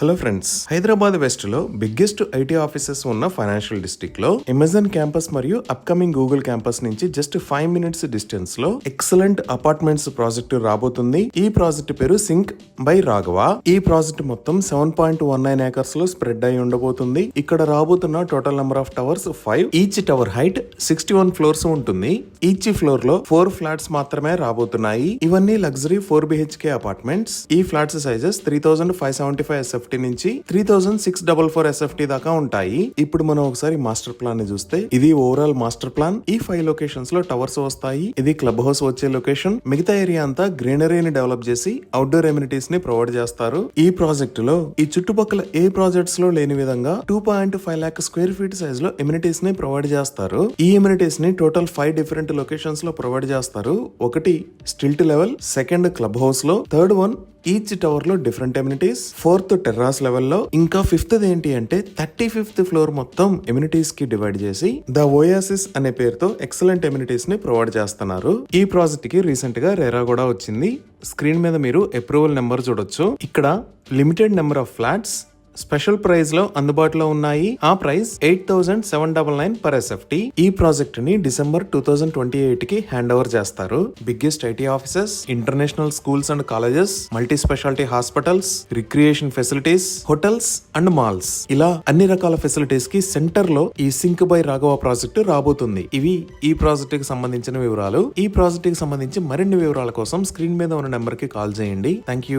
Hello friends, Hyderabad west లో biggest IT offices ఉన్న financial district లో అమెజాన్ క్యాంపస్ మరియు అప్కమింగ్ గూగుల్ క్యాంపస్ నుంచి జస్ట్ 5 minutes డిస్టెన్స్ లో ఎక్సలెంట్ అపార్ట్మెంట్స్ ప్రాజెక్ట్ రాబోతుంది. ఈ ప్రాజెక్ట్ పేరు సింక్ బై రాఘవ. ఈ ప్రాజెక్ట్ మొత్తం 7.19 acres లో స్ప్రెడ్ అయి ఉండబోతుంది. ఇక్కడ రాబోతున్న total number of towers 5. Each tower height 61 floors ఉంటుంది. ఈచ్ ఫ్లోర్ లో 4 ఫ్లాట్స్ మాత్రమే రాబోతున్నాయి. ఇవన్నీ లగ్జరీ 4 BHK అపార్ట్మెంట్స్. ఈ ఫ్లాట్స్ సైజెస్ 3575 SFT నుంచి 3644 SFT దాకా ఉంటాయి. ఇప్పుడు మనం ఒకసారి మాస్టర్ ప్లాన్ ని చూస్తే ఇది ఓవరాల్ మాస్టర్ ప్లాన్. ఈ 5 లొకేషన్స్ లో టవర్స్ వస్తాయి. ఇది క్లబ్ హౌస్ వచ్చే లొకేషన్. మిగతా ఏరియా అంతా గ్రీనరీని డెవలప్ చేసి అవుట్డోర్ ఎమ్యూనిటీస్ ని ప్రొవైడ్ చేస్తారు. ఈ ప్రాజెక్ట్ లో ఈ చుట్టుపక్కల ఏ ప్రాజెక్ట్స్ లో లేని విధంగా 2.5 lakh square feet సైజ్ లో ఎమ్యూనిటీస్ ని ప్రొవైడ్ చేస్తారు. ఈ ఎమ్యూనిటీస్ ని టోటల్ 5 different లొకేషన్స్ లో ప్రొవైడ్ చేస్తారు. ఒకటి stilt level, second club house లో, థర్డ్ వన్ ఈచ్ టవర్ లో డిఫరెంట్ ఎమ్యూనిటీస్, ఫోర్త్ టెర్రాస్ లెవెల్లో, ఇంకా ఫిఫ్త్ ఏంటి అంటే 35th ఫ్లోర్ మొత్తం ఎమ్యూనిటీస్ కి డివైడ్ చేసి ద ఓయాసిస్ అనే పేరుతో ఎక్సలెంట్ ఎమ్యూనిటీస్ ని ప్రొవైడ్ చేస్తున్నారు. ఈ ప్రాజెక్ట్ కి రీసెంట్ గా రెరా కూడా వచ్చింది. స్క్రీన్ మీద మీరు అప్రూవల్ నెంబర్ చూడొచ్చు. ఇక్కడ limited number of flats special price లో అందుబాటులో ఉన్నాయి. ఆ ప్రైస్ 8799 per SFT. ఈ ప్రాజెక్ట్ ని December 2028 కి హ్యాండ్ ఓవర్ చేస్తారు. Biggest IT offices, international schools and colleges, multi speciality hospitals, recreation facilities, hotels and malls, ఇలా అన్ని రకాల ఫెసిలిటీస్ కి సెంటర్ లో ఈ సింక్ బై రాఘవ ప్రాజెక్ట్ రాబోతుంది. ఇవి ఈ ప్రాజెక్ట్ కి సంబంధించిన వివరాలు. ఈ ప్రాజెక్ట్ కి సంబంధించి మరిన్ని వివరాల కోసం స్క్రీన్ మీద ఉన్న నెంబర్ కి కాల్ చేయండి. Thank you.